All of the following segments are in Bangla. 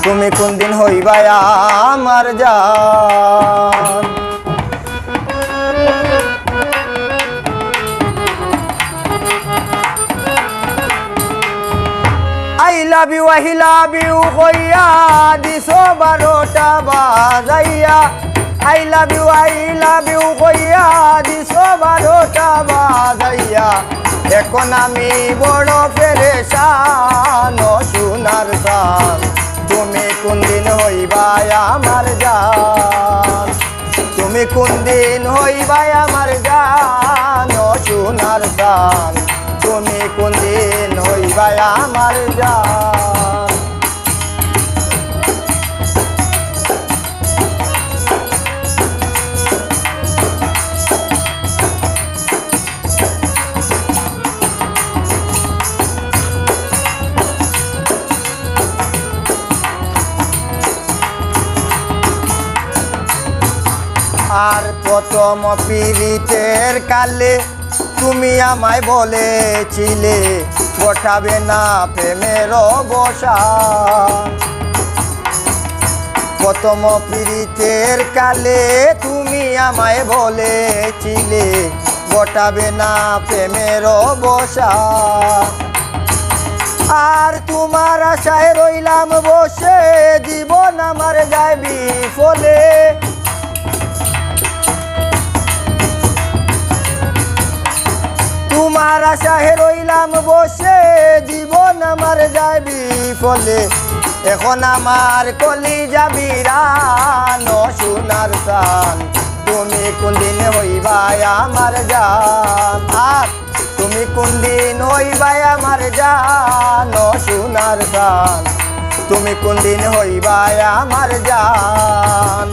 তুমি কোন দিন হইবা আমার জান। I love you কইয়া দিছো 12টা বাজাইয়া। I love you কইয়া দিছো 12টা বাজাইয়া। এখন আমি বড় পেরেশান ও সোনার জান, তুমি কোন দিন হইবা আমার জান। তুমি কোন দিন হইবা আমার জান ও সোনার জান, তুমি কোন দিন হইবা আমার জান। আর প্রথম পীড়িতের কালে তুমি আমায় বলেছিলে বসাবে না প্রেমের অবসান। প্রথম পীড়িতের কালে তুমি আমায় বলেছিলে বসাবে না প্রেমের অবসান। আর তোমার আশায় রইলাম বসে, জীবন আমার যায় বিফলে। তোমার আশায় রইলাম বসে, জীবন আমার যায় বিফলে। এখন আমার কলিজা বিরান ও সোনার জান, তুমি কোন দিন হইবা আমার জান। আর তুমি কোন দিন হইবা আমার জান ও সোনার জান, তুমি কোন দিন হইবা আমার জান।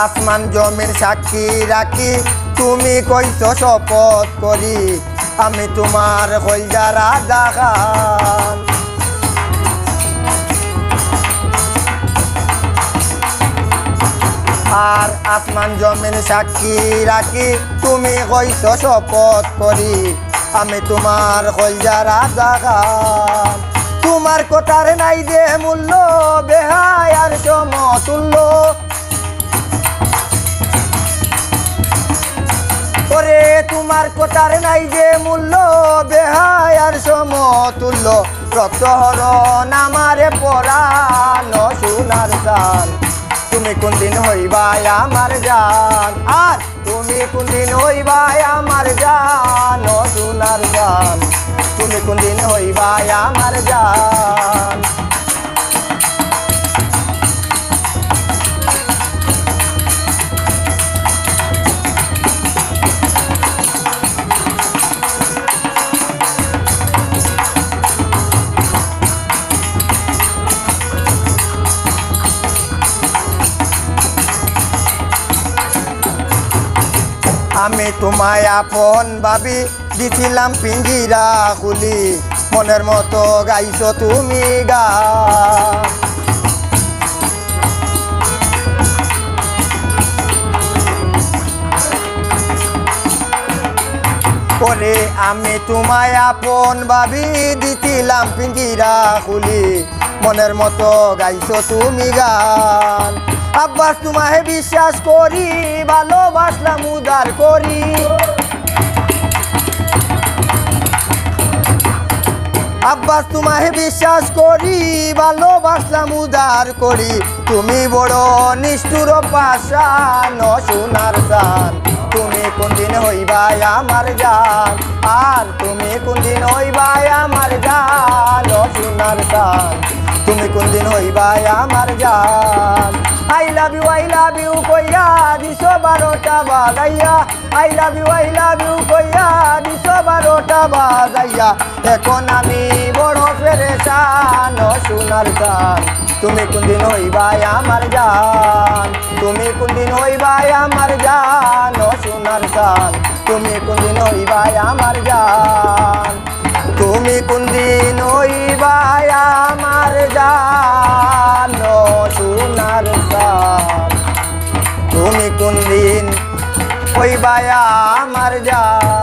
আসমান জমির সাক্ষী রাখি, তুমি কইছো শপথ করি আমি তোমার কলজা রাজা খান। আর আসমান জমিন সাক্ষী রাখি, তুমি কইছো শপথ করি আমি তোমার কলজা রাজা খান। তোমার কথার নাই যে মূল্য, বেহায় আর সমতুল্য। ওরে তোমার কথার নাই যে মূল্য, বেহায় আর সমতুল্য। রক্তহরণ আমারে পরাণ ও সোনার জান, তুমি কোন দিন হইবা আমার জান। আর তুমি কোন দিন হইবা আমার জান ও সোনার জান, তুমি কোন দিন হইবা আমার জান। আমি তোমায় আপন ভাবি দিছিলাম পিঞ্জিরা খুলি, মনের মতো গাইছো তুমি গান। পরে আমি তোমায় আপন ভাবি দিছিলাম পিঞ্জিরা খুলি, মনের মতো গাইছো তুমি গান। আব্বাস তোমায় বিশ্বাস করি, ভালোবাসলাম উদার করি। আব্বাস তোমায় বিশ্বাস করি, ভালোবাসলাম উদার করি। তুমি বড় নিষ্ঠুর পাষাণ ও সোনার জান, তুমি কোন দিন হইবা আমার জান। আর তুমি কোন দিন হইবা আমার জান ও সোনার জান, তুমি কোন দিন হইবা আমার জান। I love you কইয়া দিছো 12টা বাজাইয়া। I love you কইয়া দিছো 12টা বাজাইয়া। এখন আমি বড় পেরেশান ও সোনার জান, তুমি কোন দিন হইবা আমার জান। তুমি কোন দিন হইবা আমার জান ও সোনার জান, তুমি কোন দিন হইবা আমার জান। তুমি কোন দিন হইবা আমার জান ও সোনার সান তুমি কোন দিন হইবা আমার জান